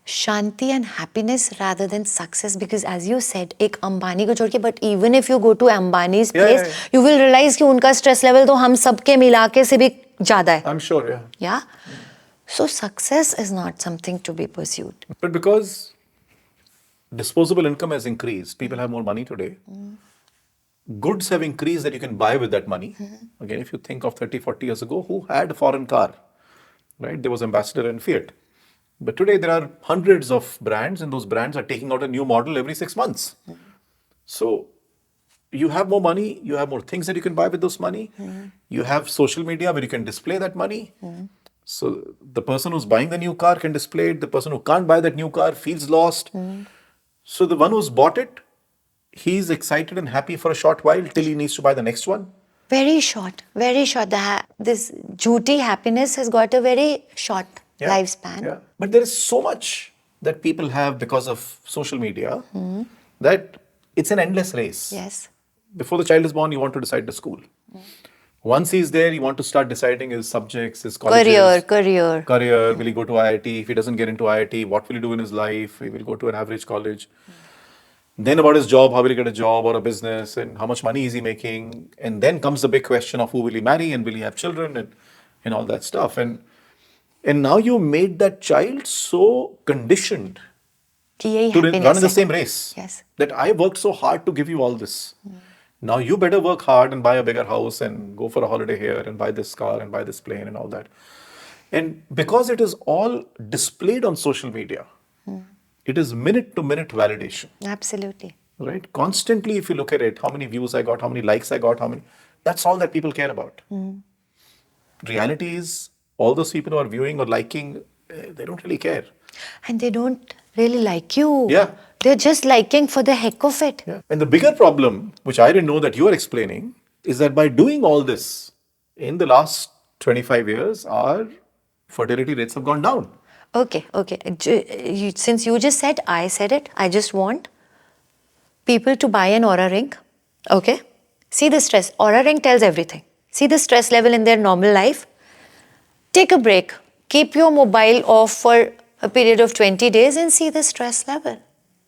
shanti and happiness rather than success. Because as you said, एक अंबानी को छोड़ के, but even if you go to Ambani's Yeah, place, yeah, yeah. you will realize कि उनका stress level तो हम सबके मिला के से भी ज़्यादा है. I'm sure, yeah. Yeah. So success is not something to be pursued. But because disposable income has increased, people have more money today. Goods have increased that you can buy with that money. Again, if you think of 30, 40 years ago, who had a foreign car? Right? There was Ambassador and Fiat. But today there are hundreds of brands, and those brands are taking out a new model every 6 months. So you have more money, you have more things that you can buy with those money. You have social media where you can display that money. So the person who's buying the new car can display it. The person who can't buy that new car feels lost. So the one who's bought it, he's excited and happy for a short while till he needs to buy the next one. Very short, very short. This jhoti happiness has got a very short lifespan. Yeah. But there is so much that people have because of social media that it's an endless race. Yes. Before the child is born, you want to decide the school. Once he's there, you want to start deciding his subjects, his colleges. Career. Will he go to IIT? If he doesn't get into IIT, what will he do in his life? He will go to an average college. Then about his job, how will he get a job or a business, and how much money is he making? And then comes the big question of who will he marry and will he have children and all that stuff. And now you made that child so conditioned कि यही to run happiness in the है. same race. Yes. That I worked so hard to give you all this. Now you better work hard and buy a bigger house and go for a holiday here and buy this car and buy this plane and all that. And because it is all displayed on social media, it is minute to minute validation. Absolutely. Right? Constantly, if you look at it, how many views I got, how many likes I got, that's all that people care about. Reality is, all those people who are viewing or liking, they don't really care. And they don't really like you. Yeah. They're just liking for the heck of it. Yeah. And the bigger problem, which I didn't know that you are explaining, is that by doing all this, in the last 25 years, our fertility rates have gone down. Okay. Since you just said, I said it, I just want people to buy an Aura ring. Okay? See the stress. Aura ring tells everything. See the stress level in their normal life. Take a break. Keep your mobile off for a period of 20 days and see the stress level.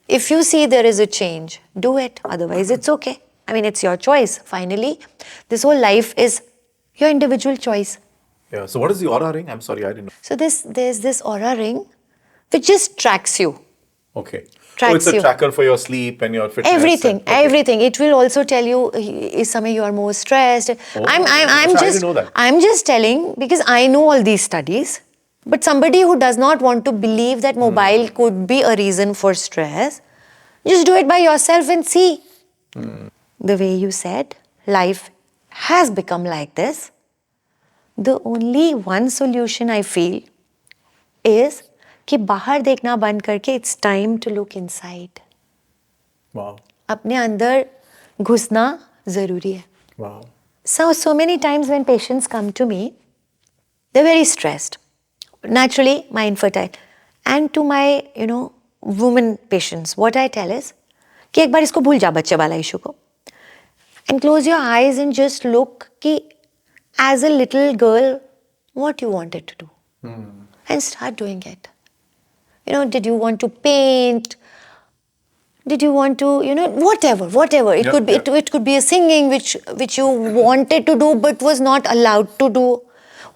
If you see there is a change, do it. Otherwise, it's okay. I mean, it's your choice. Finally, this whole life is your individual choice. Yeah. So what is the Aura ring? I'm sorry, I didn't know. So there's this Aura ring which just tracks you. Okay. Tracks so it's a you. tracker for your sleep and your fitness. Everything. Okay. It will also tell you is something you are more stressed. I didn't know that. I'm just telling because I know all these studies. But somebody who does not want to believe that mobile could be a reason for stress, just do it by yourself and see. The way you said, life has become like this. The only one solution I feel is कि बाहर देखना बंद करके it's time to look inside. Wow. अपने अंदर घुसना जरूरी है. Wow. So many times when patients come to me, they're very stressed. Naturally, my infertile. And to my, women patients, what I tell is कि एक बार इसको भूल जा बच्चे वाला issue को. And close your eyes and just look कि as a little girl, what you wanted to do. And start doing it. Did you want to paint? Did you want to, whatever. It could be a singing which you wanted to do but was not allowed to do.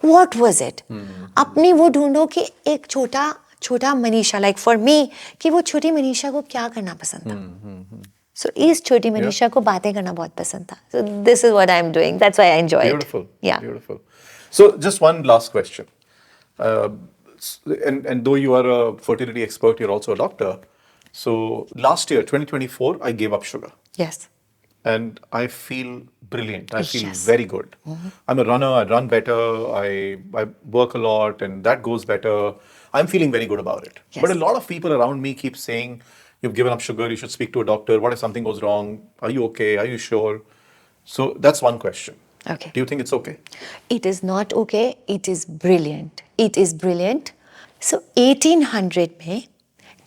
What was it? अपनी वो ढूंढो कि एक छोटा Manisha, like for me, कि वो छोटी मनीषा को क्या करना पसंद था. So इस छोटी मनीषा को बातें करना बहुत पसंद था. So this is what I'm doing. That's why I enjoy Beautiful. it. Yeah. Beautiful. So just one last question. And though you are a fertility expert, you're also a doctor. So last year, 2024, I gave up sugar. Yes. And I feel brilliant. I feel Yes. very good. I'm a runner. I run better. I work a lot, and that goes better. I'm feeling very good about it. Yes. But a lot of people around me keep saying, "You've given up sugar. You should speak to a doctor. What if something goes wrong? Are you okay? Are you sure?" So that's one question. Okay. Do you think it's okay? It is not okay. It is brilliant. It is brilliant. So 1800 में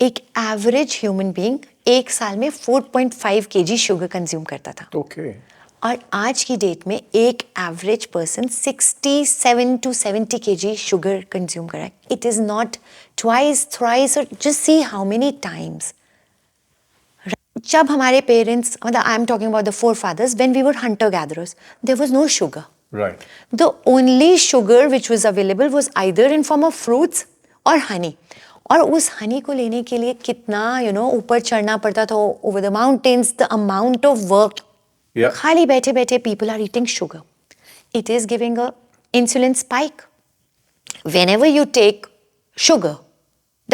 एक average human being एक साल में 4.5 kg sugar consume करता था. Okay. और आज की डेट में एक average person 67 to 70 kg sugar consume कर रहा है. It is not twice thrice और just see how many times. जब हमारे पेरेंट्स, मतलब I am talking about the forefathers, when we were hunter gatherers, there was no sugar. Right. The only sugar which was available was either in form of fruits or honey. और उस हनी को लेने के लिए कितना ऊपर चढ़ना पड़ता था over the mountains, the amount of work. Yeah. खाली बैठे बैठे people are eating sugar. It is giving a insulin spike. Whenever you take sugar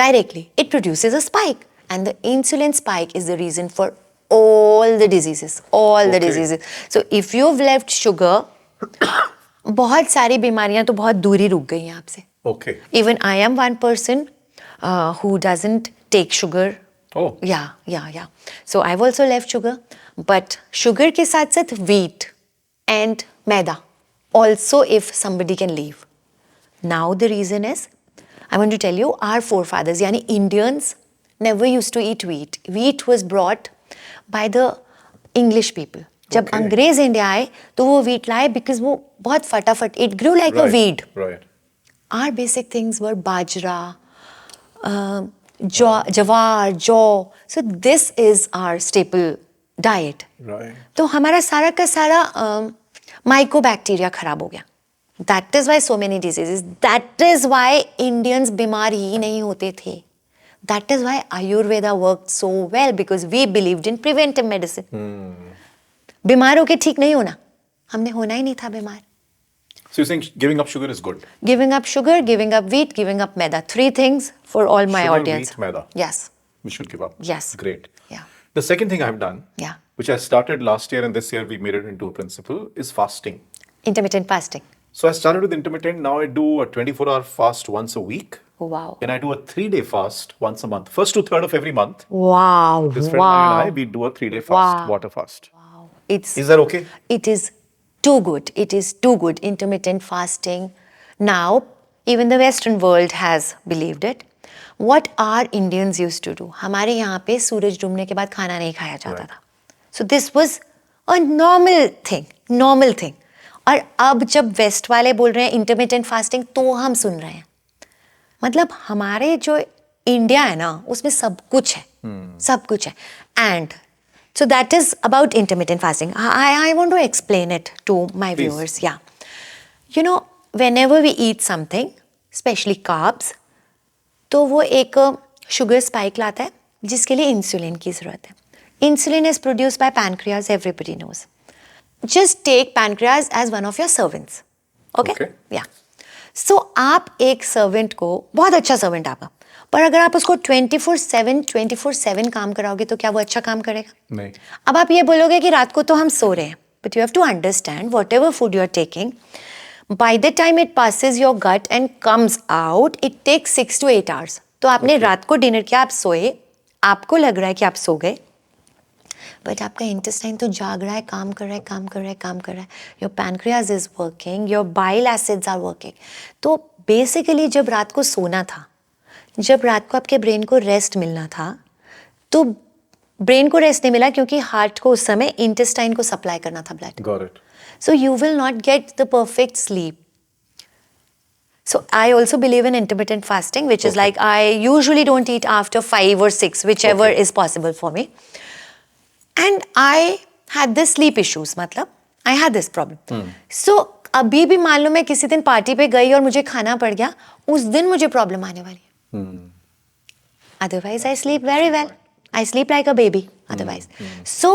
directly, it produces a spike. And the insulin spike is the reason for all the diseases. All the Okay. diseases. So if you've left sugar, बहुत सारी बीमारियां तो बहुत दूरी रुक गई हैं आपसे. Okay. Even I am one person who doesn't take sugar. Oh. Yeah. So I've also left sugar. But sugar के साथ साथ wheat and maida. Also if somebody can leave. Now the reason is, I want to tell you, our forefathers, यानी Indians never used to eat wheat. Wheat was brought by the English people. जब Okay. अंग्रेज India आए तो वो wheat लाए because वो बहुत फटाफट, it grew like a weed. Right. Our basic things were bajra, jawar, jaw. So this is our staple diet. Right. तो हमारा सारा का सारा माइकोबैक्टीरिया खराब हो गया. That is why so many diseases. That is why Indians बीमार ही नहीं होते थे. That is why Ayurveda worked so well because we believed in preventive medicine. बीमार होके ठीक नहीं होना, हमने होना ही नहीं था बीमार. So you're saying giving up sugar is good? Giving up sugar, giving up wheat, giving up maida. 3 things for all my Sugar, audience. wheat, maida. Yes. We should give up. Yes. Great. Yeah. The second thing I've done, Yeah. which I started last year and this year we made it into a principle, is fasting. Intermittent fasting. So I started with intermittent. Now I do a 24-hour fast once a week. Wow. And I do a 3-day fast once a month. First to third of every month. Wow. This friend and I, we do a 3-day fast, Wow. water fast. Wow. It's Is that okay? It is too good. It is too good. Intermittent fasting. Now, even the Western world has believed it. What our Indians used to do? हमारे यहाँ पे सूरज डूबने के बाद खाना नहीं खाया जाता Right. था. So this was a normal thing. और अब जब वेस्ट वाले बोल रहे हैं इंटरमिटेंट फास्टिंग तो हम सुन रहे हैं. मतलब हमारे जो इंडिया है ना उसमें सब कुछ है. सब कुछ है. And so that is about intermittent fasting. I want to explain it to my Please. viewers. Yeah. You know, whenever we eat something, especially carbs, तो वो एक शुगर स्पाइक लाता है जिसके लिए इंसुलिन की ज़रूरत है. Insulin is produced by pancreas, everybody knows. Just take pancreas as one of your servants. Okay? Okay. Yeah. So आप एक सर्वेंट को, बहुत अच्छा सर्वेंट आपका, पर अगर आप उसको 24/7 काम कराओगे तो क्या वो अच्छा काम करेगा? नहीं. अब आप ये बोलोगे कि रात को तो हम सो रहे हैं, but you have to understand whatever food you are taking, by the time it passes your gut and comes out, it takes 6 to 8 hours. तो आपने रात को डिनर किया, आप सोए, आपको लग रहा है कि आप सो गए, बट आपका इंटेस्टाइन तो जाग रहा है, काम कर रहा है. Your pancreas is working, your bile acids are working. तो बेसिकली जब रात को सोना था, जब रात को आपके ब्रेन को रेस्ट मिलना था, तो ब्रेन को रेस्ट नहीं मिला क्योंकि हार्ट को उस समय इंटेस्टाइन को सप्लाई करना था blood. Got it. So you will not get the perfect sleep. So I also believe in intermittent fasting, which is Okay. like I usually don't eat after 5 or 6, whichever Okay. is possible for me. And I had this sleep issues, मतलब I had this problem. So अभी भी मान लो मैं किसी दिन party पे गई और मुझे खाना पड़ गया, उस दिन मुझे प्रॉब्लम आने वाली है. Otherwise I sleep very well. I sleep like a baby otherwise. So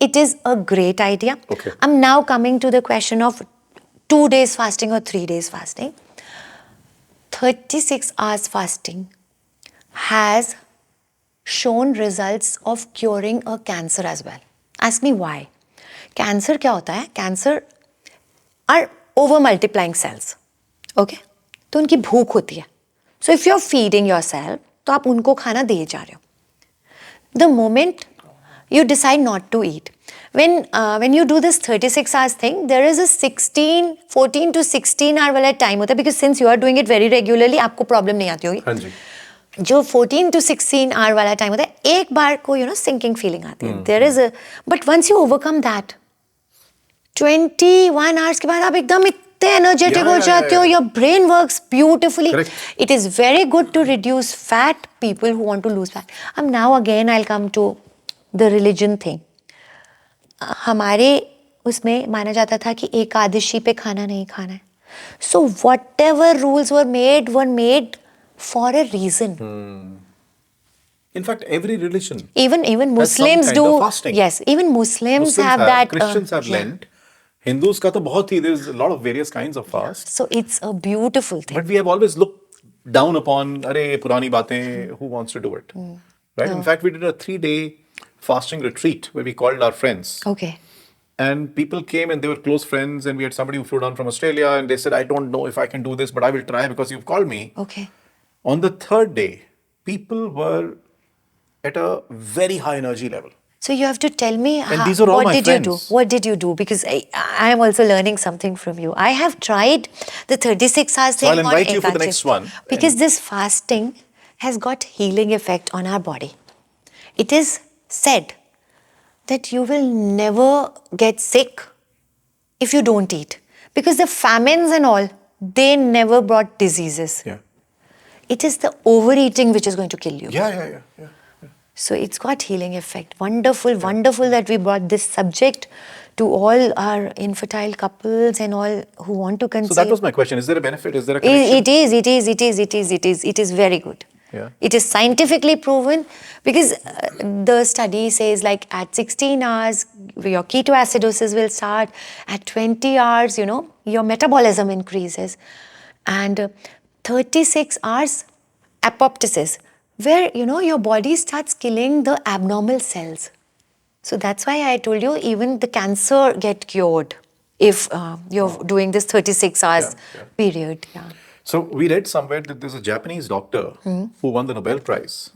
it is a great idea. Okay. I'm now coming to the question of 2 days fasting or 3 days fasting. 36 hours fasting has shown results of curing a cancer as well. Ask me why. Cancer क्या होता है? Cancer are over multiplying cells. Okay? तो उनकी भूख होती है. So if you're feeding yourself, तो आप उनको खाना दिए जा रहे हो. The moment you decide not to eat, when you do this 36 hours thing, there is a 14 to 16 hour वाला time होता है, because since you are doing it very regularly, आपको problem नहीं आती होगी. हाँ जी. जो 14 to 16 आवर वाला टाइम होता है, एक बार को सिंकिंग फीलिंग आती है, there is a, but once you overcome that 21 hours के बाद आप एकदम इतने एनर्जेटिक Yeah, हो yeah, जाते हो, yeah. Your brain works beautifully. Correct. It is very good to reduce fat, people who want to lose fat. अब now again I will come to the religion thing. हमारे उसमें माना जाता था कि एकादशी पे खाना नहीं खाना है. So whatever rules were made for a reason. In fact, every religion. Even has some Muslims kind do. of fasting. Yes, even Muslims Muslims have that. Christians have yeah. Lent. Hindus का तो बहुत ही, there's a lot of various kinds of fast. So it's a beautiful thing. But we have always looked down upon, अरे पुरानी बातें, who wants to do it? Right? In fact, we did a 3-day fasting retreat where we called our friends. Okay. And people came and they were close friends, and we had somebody who flew down from Australia and they said, I don't know if I can do this, but I will try because you've called me. Okay. On the 3rd day, people were at a very high energy level. So you have to tell me these are all what my did you do? friends. What did you do? Because I am also learning something from you. I have tried the 36 hours thing. I'll invite on you for the Ekadashi. next one. Because this fasting has got healing effect on our body. It is said that you will never get sick if you don't eat. Because the famines and all, they never brought diseases. Yeah. It is the overeating which is going to kill you. Yeah. So it's got healing effect. Wonderful, wonderful that we brought this subject to all our infertile couples and all who want to conceive. So that was my question. Is there a benefit? Is there a connection? It is very good. Yeah. It is scientifically proven because the study says like at 16 hours, your ketoacidosis will start. At 20 hours, your metabolism increases. And 36 hours, apoptosis, where, your body starts killing the abnormal cells. So that's why I told you even the cancer get cured if you're doing this 36 hours Yeah. period. Yeah. So we read somewhere that there's a Japanese doctor who won the Nobel Prize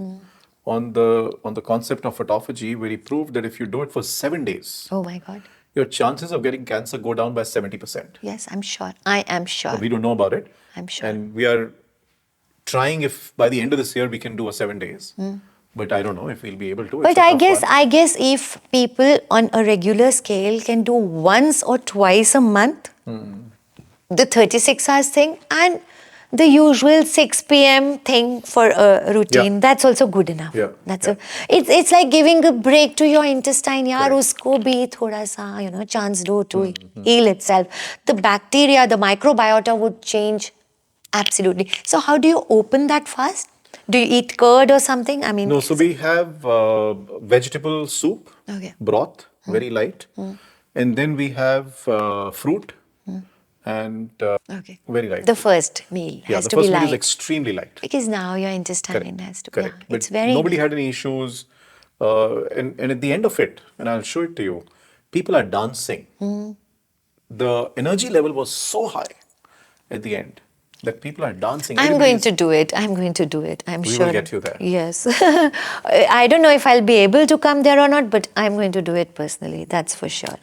on the concept of autophagy, where he proved that if you do it for 7 days, Oh my God. your chances of getting cancer go down by 70%. Yes, I'm sure. I am sure. We don't know about it. I'm sure. And we are trying if by the end of this year we can do a 7 days. But I don't know if we'll be able to. It's But a I tough guess one. I guess if people on a regular scale can do once or twice a month, the 36 hours thing and the usual 6 p.m. thing for a routine, Yeah. that's also good enough. Yeah, That's yeah. it's like giving a break to your intestine. Yaar, Correct. usko bhi thoda sa, chance do to heal itself. The bacteria, the microbiota would change absolutely. So how do you open that fast? Do you eat curd or something? I mean, No, so we have vegetable soup, Okay. broth, very light. And then we have fruit and okay. very light. The first meal yeah, has the to be first meal light. is extremely light. Because now your intestine Correct. has to. Correct. Yeah, But it's very. nobody had any issues. And at the end of it, and I'll show it to you, people are dancing. The energy level was so high at the end that people are dancing. I'm Everybody going is- to do it. I'm going to do it. I'm We sure. will get you there. Yes. I don't know if I'll be able to come there or not, but I'm going to do it personally. That's for sure.